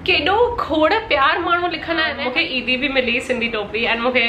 केॾो खोड़ प्यार माण्हू लिखंदा आहिनि। मूंखे ईदी बि मिली सिंधी टोपी एंड मूंखे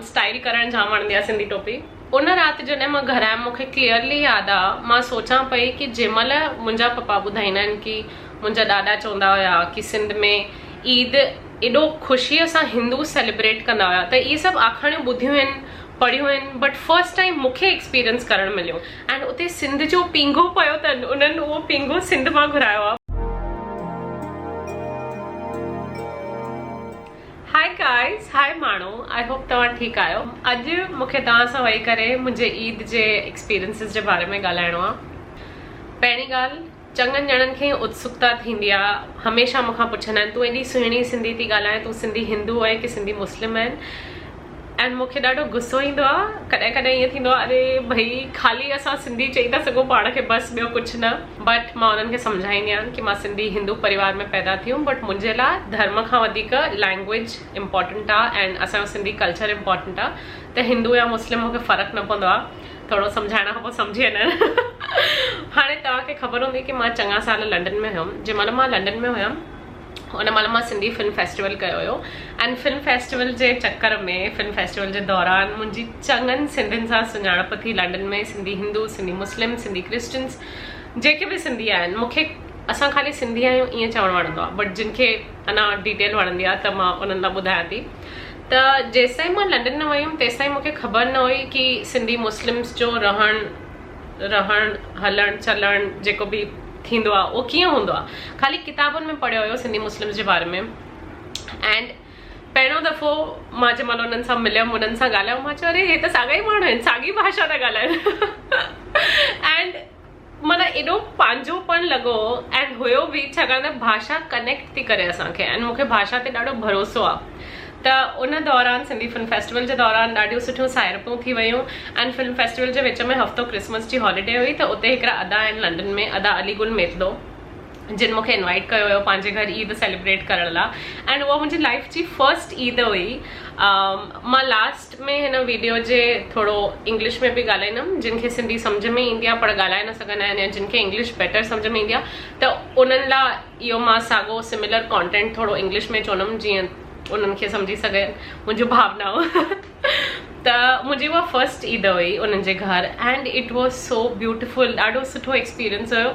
स्टाइल करण जाम वणंदी आहे सिंधी टोपी। उन राति जॾहिं मां घर आयमि मूंखे क्लियरली यादि आहे, मां सोचां पई कि जंहिंमहिल मुंहिंजा पप्पा ॿुधाईंदा आहिनि कि मुंहिंजा ॾाॾा चवंदा हुया कि सिंध में ईद एॾो ख़ुशीअ सां हिंदू सेलिब्रेट कंदा हुया, त इहे सभु आखाणियूं ॿुधियूं आहिनि, पढ़ियूं आहिनि, बट फर्स्ट टाइम मूंखे एक्सपीरियंस करणु मिलियो। एंड उते सिंध जो पींघो पियो अथनि, उन्हनि उहो पींघो सिंध मां घुरायो आहे। हाय गाइस, हाय माण्हू, आई होप तव्हां ठीकु आहियो। अॼु मूंखे तव्हां सां वेही करे मुंहिंजे ईद जे एक्सपीरियंसिस जे बारे में ॻाल्हाइणो आहे। पहिरीं ॻाल्हि, चङनि ॼणनि खे उत्सुकता थींदी आहे, हमेशह मूंखां पुछंदा आहिनि तूं एॾी सुहिणी सिंधी थी ॻाल्हाए, तूं सिंधी हिंदू आहे कि सिंधी मुस्लिम आहिनि। एंड मूंखे ॾाढो गुस्सो ईंदो आहे, कॾहिं कॾहिं ईअं थींदो आहे अरे भई खाली असां सिंधी चई था सघूं पाण खे, बसि ॿियो कुझु न। बट मां उन्हनि खे सम्झाईंदी आहियां कि मां सिंधी हिंदू परिवार में पैदा थी हुयमि, बट मुंहिंजे लाइ धर्म खां वधीक लैंग्वेज इम्पॉर्टेंट आहे एंड असांजो सिंधी कल्चर इम्पॉर्टेंट आहे। त हिंदू या मुस्लिम मूंखे फ़र्क़ु न पवंदो आहे, थोरो सम्झाइण खां पोइ सम्झी वेंदा। हाणे तव्हांखे ख़बर हूंदी कि मां चङा साल लंडन में हुयमि। जंहिंमहिल मां लंडन में हुयमि उन महिल मां सिंधी फिल्म फेस्टिवल कयो हुयो एंड फिल्म फेस्टिवल जे चक्कर में, फिल्म फेस्टिवल जे दौरान मुंहिंजी चङनि सिंधियुनि सां सुञाणप थी लंडन में। सिंधी हिंदू, सिंधी मुस्लिम, सिंधी क्रिश्चियंस, जेके बि सिंधी आहिनि। मूंखे असां ख़ाली सिंधी आहियूं ईअं चवणु वणंदो आहे, बट जिन खे अञा डिटेल वणंदी आहे त मां उन्हनि लाइ ॿुधायां थी। त जेसिताईं मां लंडन न वई हुयमि तेसिताईं मूंखे ख़बर न हुई कि सिंधी मुस्लिम्स जो रहण हलण चलण जेको बि थींदो आहे उहो कीअं हूंदो आहे। ख़ाली किताबुनि में पढ़ियो हुयो सिंधी मुस्लिम्स जे बारे में। एंड पहिरियों दफ़ो मां जंहिं महिल उन्हनि सां मिलियमि, उन्हनि सां ॻाल्हायो, मां चयो अरे हे त साॻा ई माण्हू आहिनि, साॻी भाषा था ॻाल्हाइनि। एंड माना एॾो पंहिंजोपन लॻो एंड हुयो बि, छाकाणि त भाषा कनेक्ट थी करे असांखे एंड मूंखे भाषा ते ॾाढो भरोसो आहे। त उन दौरान सिंधी फिल्म फेस्टिवल जे दौरान ॾाढियूं सुठियूं साहिरपूं थी वियूं एंड फिल्म फेस्टिवल जे विच में हफ़्तो क्रिसमस जी हॉलीडे हुई, त उते हिकिड़ा अदा आहिनि लंडन में, अदा अलीगुल मेतलो, जिन मूंखे इनवाइट कयो हुयो पंहिंजे घर ईद सेलिब्रेट करण लाइ। एंड उहा मुंहिंजी लाइफ जी फर्स्ट ईद हुई। मां लास्ट में हिन वीडियो जे थोरो इंग्लिश में बि ॻाल्हाईंदमि, जिन खे सिंधी सम्झ में ईंदी आहे पर ॻाल्हाए न सघंदा आहिनि, या जिन खे इंग्लिश बेटर सम्झ में ईंदी आहे, त उन्हनि लाइ इहो मां साॻियो सिमिलर कॉन्टेंट थोरो इंग्लिश में चवंदमि जीअं उन्हनि खे सम्झी सघनि मुंहिंजूं भावनाऊं। त मुंहिंजी उहा फर्स्ट ईद हुई उन्हनि जे घर and it was so beautiful. ॾाढो सुठो एक्सपीरियंस हुयो।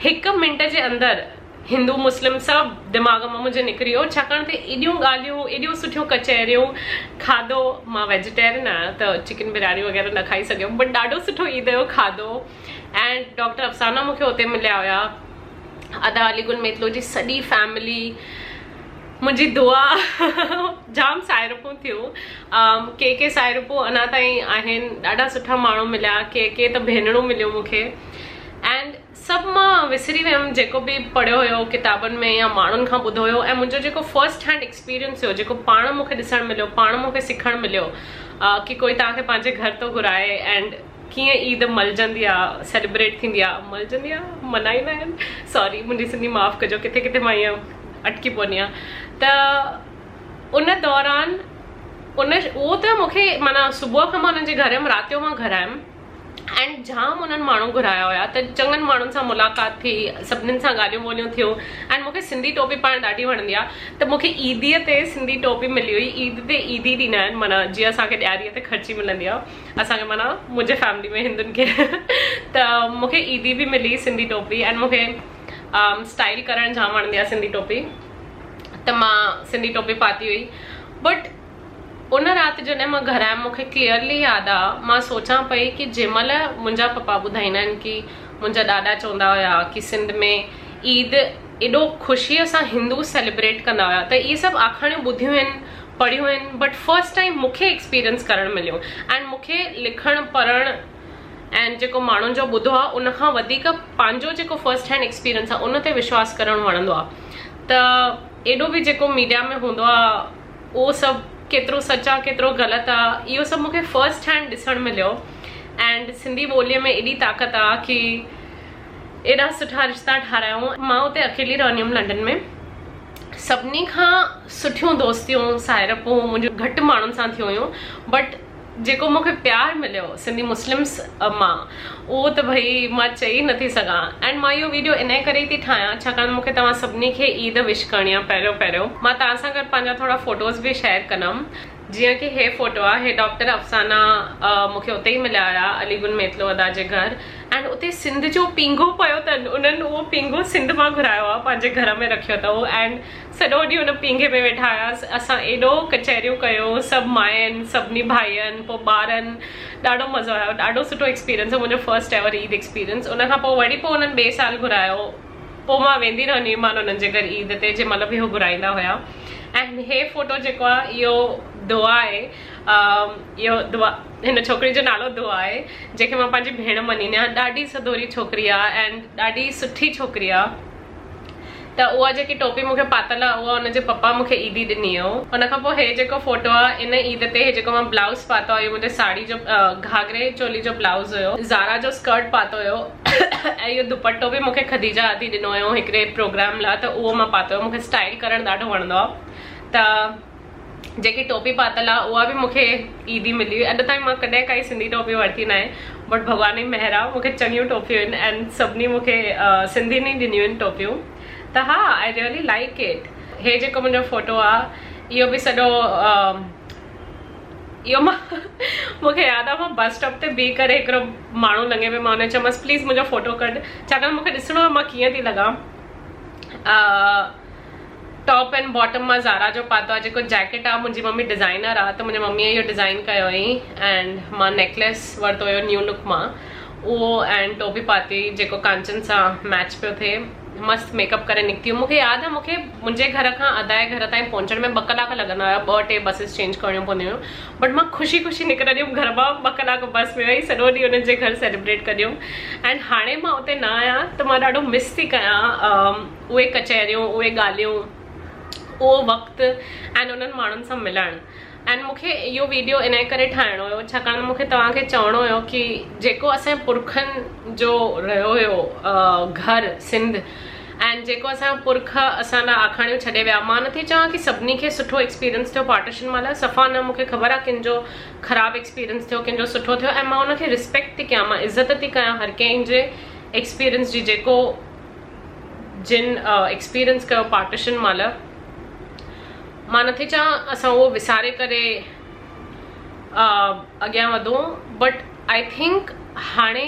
हिकु मिंट जे अंदरि हिंदू मुस्लिम सभु दिमाग़ मां मुंहिंजे निकिरी वियो, छाकाणि त एॾियूं ॻाल्हियूं, एॾियूं सुठियूं कचहरियूं, खाधो। मां वेजिटेरियन आहियां त चिकन बिरयानी वग़ैरह न खाई सघियमि, बट ॾाढो सुठो ईद जो खाधो। एंड डॉक्टर अफ़साना मूंखे हुते मिलिया हुया, अदा अलीगुल मेतलो जी सॼी फैमिली, मुंहिंजी दुआ। जाम साहिरपूं थियूं, के साहिरपूं अञा ताईं आहिनि, ॾाढा सुठा माण्हू मिलिया, के त भेनरूं मिलियूं मूंखे। एंड सभु मां विसरी वियमि जेको बि पढ़ियो हुयो किताबनि में या माण्हुनि खां ॿुधो हुयो। ऐं मुंहिंजो जेको फर्स्ट हैंड एक्सपीरियंस हुयो, जेको पाण मूंखे ॾिसणु मिलियो, पाण मूंखे सिखणु मिलियो कि कोई तव्हांखे पंहिंजे घर थो घुराए एंड कीअं ईद मल्हजंदी आहे, सेलिब्रेट थींदी आहे, मल्हजंदी आहे, मल्हाईंदा आहिनि, सॉरी मुंहिंजी सिंधी माफ़ु कजो, किथे किथे मां ईअं अटकी पवंदी आहियां। त उन दौरान उहो त मूंखे माना सुबुह खां मां उन्हनि जे घर हुयमि, राति जो मां घर आयमि एंड जाम उन्हनि माण्हू घुराया हुया। त चङनि माण्हुनि सां मुलाक़ात थी, सभिनीनि सां ॻाल्हियूं ॿोलियूं थियूं एंड मूंखे सिंधी टोपी पाइणु ॾाढी वणंदी आहे। त मूंखे ईदीअ ते सिंधी टोपी मिली हुई। ईद ते ईदी ॾींदा आहिनि, माना जीअं असांखे ॾियारीअ ते ख़र्ची मिलंदी आहे असांखे, माना मुंहिंजे फैमिली में हिंदुनि खे। त मूंखे ईदी बि मिली सिंधी टोपी एंड मूंखे स्टाइल करणु जाम वणंदी आहे सिंधी टोपी, त मां सिंधी टोपी पाती हुई। बट उन राति जॾहिं मां घर आयमि मूंखे क्लियरली यादि आहे, मां सोचां पई कि जंहिंमहिल मुंहिंजा पप्पा ॿुधाईंदा आहिनि कि मुंहिंजा ॾाॾा चवंदा हुया कि सिंध में ईद एॾो ख़ुशीअ सां हिंदू सेलिब्रेट कंदा हुया, त इहे सभु आखाणियूं ॿुधियूं आहिनि, पढ़ियूं आहिनि, बट फर्स्ट टाइम मूंखे एक्सपीरियंस करणु मिलियो। एंड मूंखे लिखणु पढ़णु एंड जेको माण्हुनि जो ॿुधो आहे उन खां वधीक पंहिंजो जेको फर्स्ट हैंड एक्सपीरियंस आहे उन ते विश्वास करणु वणंदो आहे। त एॾो बि जेको मीडिया में हूंदो आहे उहो सभु केतिरो सच आहे केतिरो ग़लति आहे, इहो सभु मूंखे फर्स्ट हैंड ॾिसणु मिलियो। एंड सिंधी ॿोलीअ में एॾी ताक़त आहे कि एॾा सुठा रिश्ता ठाहिरायूं। मां उते अकेली रहंदी हुयमि लंडन में। सभिनी खां सुठियूं दोस्तियूं साहिरपूं मुंहिंजूं घटि माण्हुनि सां थियूं हुयूं, बट जेको मूंखे प्यार मिलियो सिंधी मुस्लिम्स मां उहो त भई मां चई नथी सघां। एंड मां इहो वीडियो इन करे थी ठाहियां छाकाणि मूंखे तव्हां सभिनी खे ईद विश करणी आहे। पहिरियों मां तव्हां सां गॾु पंहिंजा थोरा फोटोज़ बि शेयर कंदमि। जीअं कि हे फोटो आहे, हे डॉक्टर अफ़साना मूंखे उते ई मिलिया हुया अलीगुल मेतलो अदा जे घर। एंड उते सिंध जो पींघो पियो अथनि, उन्हनि उहो पींघो सिंध मां घुरायो आहे, पंहिंजे घर में रखियो अथऊं। एंड सॼो ॾींहुं उन पींघे में वेठा हुयासीं असां, एॾो कचहरियूं कयूं, सभु माइनि सभिनी भाइयुनि पोइ ॿारनि, ॾाढो मज़ो आयो, ॾाढो सुठो एक्सपीरियंस हो, मुंहिंजो फर्स्ट एवर ईद एक्सपीरियंस। उनखां पोइ वरी पोइ उन्हनि ॿिए साल घुरायो, पोइ मां वेंदी रहंदी हुअमि उन्हनि जे घर ईद ते जंहिं महिल बि उहो घुराईंदा हुया। एंड हे फोटो जेको आहे इहो दुआ आहे, इहो दुआ हिन छोकिरी जो नालो दुआ आहे जंहिंखे मां पंहिंजी भेण मञींदी आहियां। ॾाढी सदोरी छोकिरी आहे एंड ॾाढी सुठी छोकिरी आहे। त उहा जेकी टोपी मूंखे पातल आहे उहा हुनजे पप्पा मूंखे ईदी ॾिनी हो। उनखां पोइ हे जेको फोटो आहे इन ईद ते जेको मां ब्लाउज़ पातो आहे, इहो मुंहिंजे साड़ी जो घाघरे चोली जो ब्लाउज़ हुयो, ज़ारा जो स्कर्ट पातो हुयो ऐं इहो दुपट्टो बि मूंखे खदीजा आदि ॾिनो हुयो हिकिड़े प्रोग्राम लाइ, त उहो मां पातो हुयो। मूंखे स्टाइल करणु ॾाढो वणंदो आहे। त जेकी टोपी पातल आहे उहा बि मूंखे ईदी मिली हुई। अॼु ताईं मां कॾहिं काई सिंधी टोपी वरिती न आहे, बट भॻवान जी महिर आहे मूंखे चङियूं टोपियूं आहिनि एंड सभिनी मूंखे सिंधियुनि ई ॾिनियूं आहिनि टोपियूं। त हा, आई रियली लाइक इट। हे जेको मुंहिंजो फोटो आहे इहो बि सॼो इहो मूंखे यादि आहे मां बस स्टॉप ते बीह करे हिकिड़ो माण्हू लंघे पियो, मां हुन चयोमांसि प्लीज़ मुंहिंजो फोटो कढ, छाकाणि मूंखे ॾिसणो आहे मां कीअं थी लॻां। टॉप एंड बॉटम मां ज़ारा जो पातो आहे, जेको जैकेट आहे मुंहिंजी मम्मी डिज़ाइनर आहे त मुंहिंजी मम्मीअ इहो डिज़ाइन कयो हुई। एंड मां नेकलेस वरितो हुयो न्यू लुक मां उहो, एंड टोपी पाती जेको कांचन सां मैच पियो थिए। मस्त मेकअप करे निकिती हुई। मूंखे यादि आहे मूंखे मुंहिंजे घर खां अदाए घर ताईं पहुचण में 2 कलाक लॻंदा हुया, 2-3 बसिस चेंज करणियूं पवंदियूं हुयूं, बट मां ख़ुशी ख़ुशी निकिरंदी हुअमि घर मां। 2 कलाक बस में वेही सॼो ॾींहुं उन्हनि जे घर सेलिब्रेट करियूं। एंड हाणे मां उते न आहियां त मां ॾाढो मिस थी कयां उहे कचहरियूं, उहे ॻाल्हियूं, उहो वक़्तु एंड उन्हनि माण्हुनि सां मिलणु। एंड मूंखे इहो वीडियो इन करे ठाहिणो हुयो छाकाणि मूंखे तव्हांखे चवणो हुयो कि जेको असांजे पुरखनि जो रहियो हुयो घर सिंध, एंड जेको असांजा पुरख असां लाइ आखाणियूं छॾे विया। मां नथी चवां कि सभिनी खे सुठो एक्सपीरियंस थियो पार्टीशन महिल, सफ़ा न, मूंखे ख़बर आहे कंहिंजो ख़राबु एक्सपीरियंस थियो, कंहिंजो सुठो थियो, ऐं मां उनखे रिस्पेक्ट थी कयां, मां इज़त थी कयां हर कंहिंजे एक्सपीरियंस जी। जेको जिन एक्सपीरियंस कयो पार्टीशन महिल, मां नथी चवां असां उहो विसारे करे अॻियां वधूं, बट आई थिंक हाणे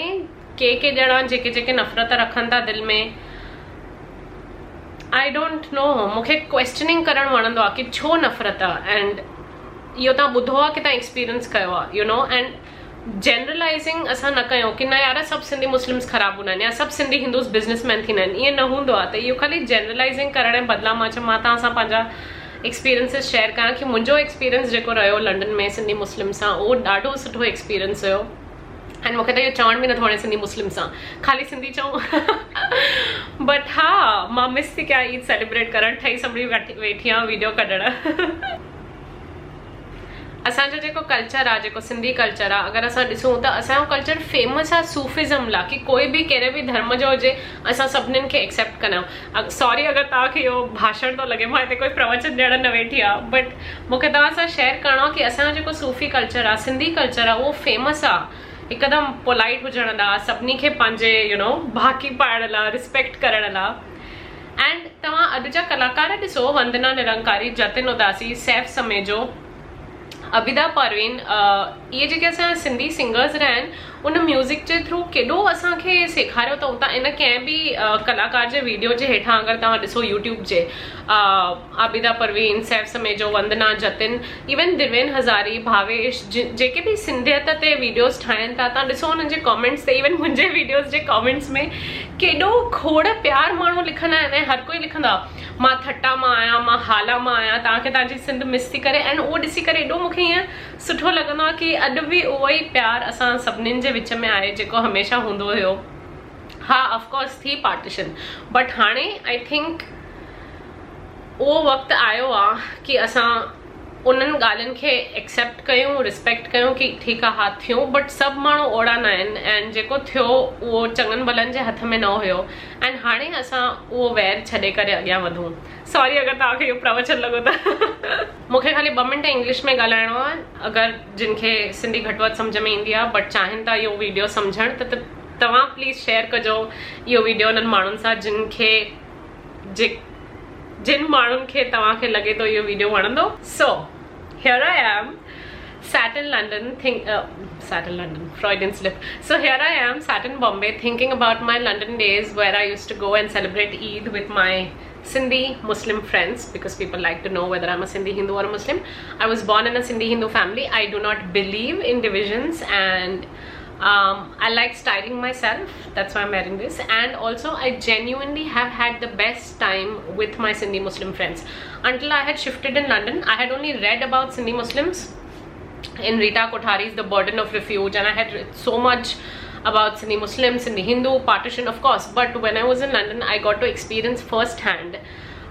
के ॼणा जेके जेके नफ़रत रखनि था दिलि में, आई डोंट नो, मूंखे क्वेश्चनिंग करणु वणंदो आहे कि छो नफ़रत आहे। एंड इहो तव्हां ॿुधो आहे कि तव्हां एक्सपीरियंस कयो आहे, यू नो। एंड जनरलाइज़िंग असां न कयूं कि न यार सभु सिंधी मुस्लिम्स ख़राबु हूंदा आहिनि या सभु सिंधी हिंदूस बिज़नेसमैन थींदा आहिनि, ईअं न हूंदो आहे। त इहो ख़ाली जनरलाइज़िंग करण जे बदिलां मां तव्हां सां पंहिंजा एक्सपीरियंसिस शेयर कयां कि मुंहिंजो एक्सपीरियंस जेको रहियो लंडन में सिंधी मुस्लिम सां, उहो ॾाढो सुठो एक्सपीरियंस हुयो। एंड मूंखे त इहो चवण बि नथो वणे सिंधी मुस्लिम सां, ख़ाली सिंधी चऊं। बट हा, मां मिस थी कयां ईद सेलिब्रेट करणु, ठही संभड़ी वेठी आहियां वीडियो कढणु। असांजो जेको कल्चर आहे, जेको सिंधी कल्चर आहे, अगरि असां ॾिसूं त असांजो कल्चर फेमस आहे सूफ़िज़म लाइ, कि कोई बि कहिड़े बि धर्म जो हुजे असां सभिनीनि खे एक्सेप्ट कंदा आहियूं। सॉरी अगरि तव्हांखे इहो भाषण थो लॻे, मां हिते कोई प्रवचन ॾियण न वेठी आहे, बट मूंखे तव्हां सां शेयर करिणो आहे कि असांजो जेको सूफ़ी कल्चर आहे, सिंधी कल्चर आहे, उहो फेमस आहे हिकदमि पोलाइट हुजण लाइ, सभिनी खे पंहिंजे यू नो भाकी पाइण लाइ, रिस्पेक्ट करण लाइ। एंड तव्हां अॼु जा कलाकार ॾिसो, वंदना निरंकारी, जतिन उदासी, सैफ समेजो, अबिदा परवीन, इहे जेके असांजा सिंधी सिंगर्स रहिया आहिनि, उन म्यूज़िक जे थ्रू केॾो असांखे सेखारियो अथऊं। तव्हां इन कंहिं बि कलाकार जे वीडियो जे हेठां अगरि तव्हां ॾिसो यूट्यूब जे, आबिदा परवीन, सैफ समेजो, वंदना, जतिन, इवन दिवेन हज़ारी, भावेश, जेके बि सिंधियत ते वीडियोज़ ठाहिनि था, तव्हां ॾिसो हुननि जे कॉमेंट्स ते, इवन मुंहिंजे वीडियोज़ जे कॉमेंट्स में केॾो खोड़ प्यार माण्हू लिखंदा आहिनि। ऐं हर कोई लिखंदा मां थटा मां आहियां, मां हाला मां आहियां, तव्हांखे तव्हांजी सिंध मिस थी करे। एंड उहो ॾिसी करे एॾो मूंखे ईअं सुठो लॻंदो आहे कि अॼु बि उहो ई प्यार असां सभिनीनि जे विच में आहे जेको हमेशह हूंदो हुयो। हा, ऑफकोर्स थी पार्टीशन, बट हाणे आई थिंक उहो वक़्तु आयो आहे कि असां उन्हनि ॻाल्हियुनि खे एक्सेप्ट कयूं, रिस्पेक्ट कयूं कि ठीकु आहे, हा थियो, बट सभु माण्हू ओड़ा न आहिनि एंड जेको थियो उहो चङनि भलनि जे हथ में न हुयो एंड हाणे असां उहो वैर छॾे करे अॻियां वधूं। सॉरी अगरि तव्हांखे इहो प्रवचन लॻो त। मूंखे ख़ाली 2 मिंट इंग्लिश में ॻाल्हाइणो आहे, अगरि जिन खे सिंधी घटि वधि सम्झ में ईंदी आहे बट चाहिनि था इहो वीडियो सम्झणु त तव्हां प्लीज़ शेयर कजो इहो वीडियो उन्हनि माण्हुनि सां जिन माण्हुनि खे तव्हांखे लॻे थो इहो वीडियो वणंदो। सो here I am, sat in London, Freudian slip. So here I am, sat in Bombay, thinking about my London days where I used to go and celebrate Eid with my Sindhi Muslim friends, because people like to know whether I'm a Sindhi Hindu or a Muslim. I was born in a Sindhi Hindu family. I do not believe in divisions, and I like styling myself. That's why I'm wearing this. And also I genuinely have had the best time with my Sindhi Muslim friends. Until I had shifted in London, I had only read about Sindhi Muslims in Rita Kothari's The Burden of Refuge, and I had read so much about Sindhi Muslims, Sindhi Hindu, partition of course, but when I was in London I got to experience firsthand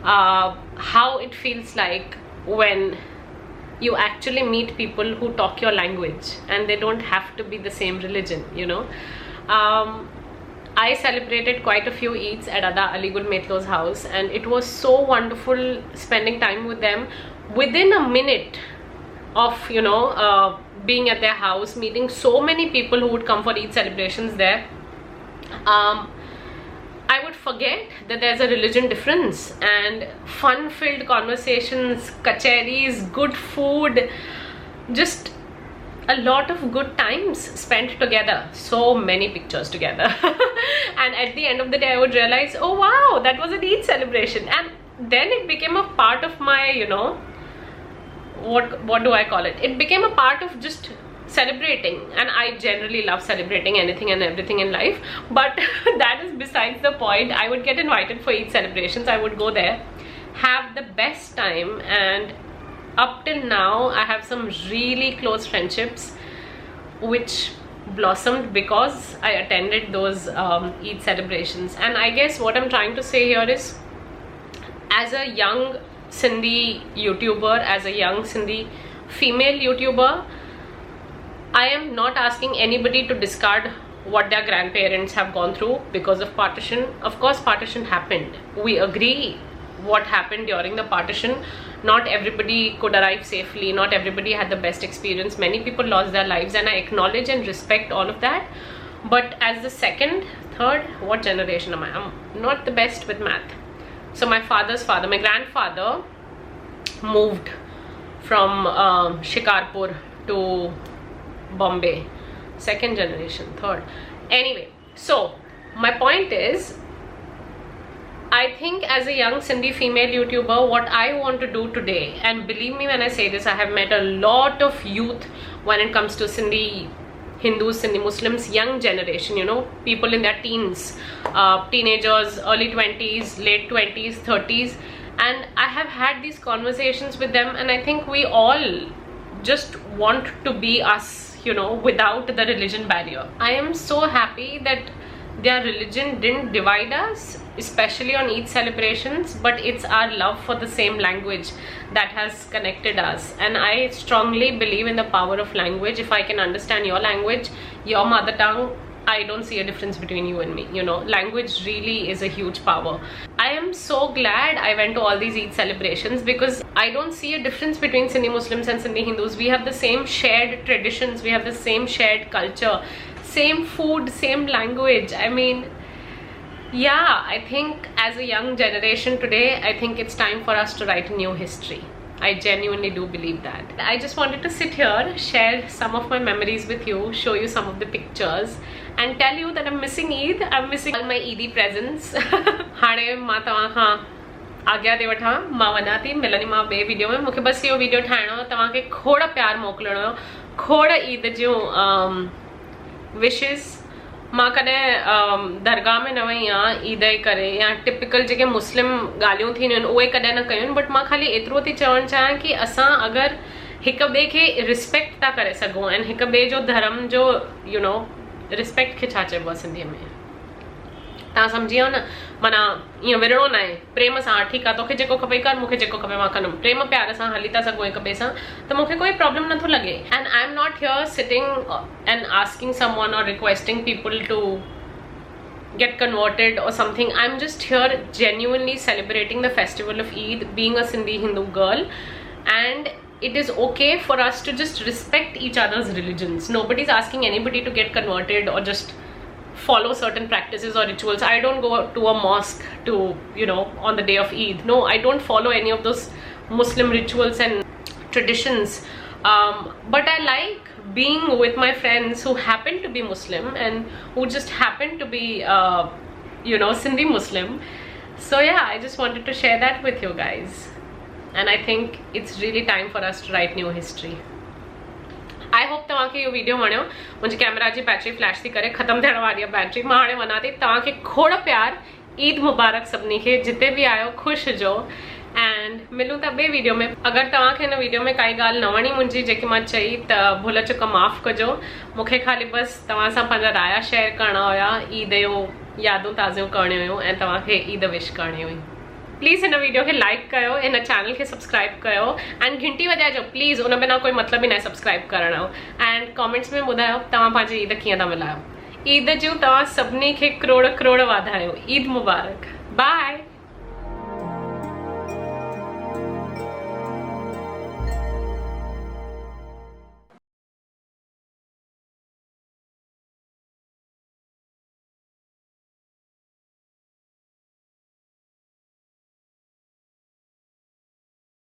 how it feels like when you actually meet people who talk your language and they don't have to be the same religion, you know. I celebrated quite a few Eids at Ada Aligul Metlo's house, and it was so wonderful spending time with them. Within a minute of, you know, being at their house, meeting so many people who would come for Eid celebrations there, I would forget that there's a religion difference, and fun-filled conversations, kacheris, good food, just a lot of good times spent together, so many pictures together. And at the end of the day I would realize, oh wow, that was an Eid celebration. And then it became a part of my, you know, what do I call it? It became a part of just celebrating, and I generally love celebrating anything and everything in life, but that is besides the point. I would get invited for Eid celebrations, I would go there, have the best time, and up till now I have some really close friendships which blossomed because I attended those Eid celebrations. And I guess what I'm trying to say here is, as a young Sindhi YouTuber, as a young Sindhi female YouTuber, I am not asking anybody to discard what their grandparents have gone through because of partition. Of course partition happened, we agree what happened during the partition. Not everybody could arrive safely, not everybody had the best experience, many people lost their lives, and I acknowledge and respect all of that. But as the second, third, what generation am I? I'm not the best with math. So my father's father, my grandfather, moved from Shikarpur to Bombay. Second generation, third. Anyway, so my point is, I think as a young Sindhi female YouTuber, what I want to do today, and believe me when I say this, I have met a lot of youth when it comes to Sindhi Hindus, Sindhi Muslims, young generation, you know, people in their teens, teenagers, early 20s, late 20s, 30s, and I have had these conversations with them, and I think we all just want to be us, you know, without the religion barrier. I am so happy that their religion didn't divide us, especially on Eid celebrations, but it's our love for the same language that has connected us. And I strongly believe in the power of language. If I can understand your language, your mother tongue, I don't see a difference between you and me, you know. Language really is a huge power. I am so glad I went to all these Eid celebrations, because I don't see a difference between Sindhi Muslims and Sindhi Hindus. We have the same shared traditions, we have the same shared culture, same food, same language. I mean, yeah, I think as a young generation today, I think it's time for us to write a new history. I genuinely do believe that. I just wanted to sit here, share some of my memories with you, show you some of the pictures, and tell you that I'm missing Eid. I'm missing all my Eid presents. हाणे मां तव्हां खां आज्ञा थी वठां, मां वञा थी, मिलनी मां ॿिए वीडियो में. मूंखे बस इहो वीडियो ठाहिणो, तव्हांखे खोड़ प्यार मोकिलिणो, खोड़ ईद जूं विशिस. मां कॾहिं दरगाह में न वई आहियां ईद जे करे, या टिपिकल जेके मुस्लिम ॻाल्हियूं थींदियूं आहिनि उहे कॾहिं न कयूं, बट मां ख़ाली एतिरो थी चवणु चाहियां कि असां अगरि हिक ॿिए खे रिस्पेक्ट था करे सघूं, ऐं हिक ॿिए जो धर्म जो, यू नो, रिस्पेक्ट खे छा चइबो आहे सिंधीअ में, तव्हां सम्झी वियो न. माना ईअं विरड़ो न आहे, प्रेम सां ठीकु आहे, तोखे जेको खपे कर, मूंखे जेको खपे मां कंदुमि, प्रेम प्यार सां हली था सघूं हिक ॿिए सां, त मूंखे कोई प्रॉब्लम नथो लॻे. And I am not here sitting and asking someone or requesting people to get converted or something. I'm just here genuinely celebrating the festival of Eid, being a Sindhi Hindu girl, and it is okay for us to just respect each other's religions. Nobody's asking anybody to get converted or just follow certain practices or rituals. I don't go to a mosque to, you know, on the day of Eid. No, I don't follow any of those Muslim rituals and traditions. But I like being with my friends who happen to be Muslim and who just happen to be you know, Sindhi Muslim. So yeah, I just wanted to share that with you guys, and I think it's really time for us to write new history. I hope तव्हांखे इहो video वणियो. मुंहिंजी camera जी battery flash थी करे, ख़तम थियण वारी आहे बैटरी. मां हाणे वञा थी. तव्हांखे खोड़ प्यार, ईद मुबारक सभिनी खे, जिते बि आयो ख़ुशि हुजो, एंड मिलूं था ॿिए वीडियो में. अगरि तव्हांखे हिन वीडियो में काई ॻाल्हि न वणी मुंहिंजी जेकी मां चई, त भुल चुक माफ़ कजो. मूंखे ख़ाली बसि तव्हां सां पंहिंजा राया शेयर करणा हुया, ईद जो यादूं ताज़ियूं करणियूं हुयूं ऐं तव्हांखे ईद विश करणी हुई. प्लीज़ हिन वीडियो खे लाइक कयो, हिन चैनल खे सब्सक्राइब कयो, एंड घंटी वॼाइजो प्लीज़. उन बिना कोई मतिलबु ई न आहे सब्सक्राइब करण जो. एंड कमेंट्स में ॿुधायो तव्हां पंहिंजी ईद कीअं था मिलायो. ईद जूं तव्हां सभिनी खे करोड़ करोड़ वाधायूं. ईद मुबारक. बाय.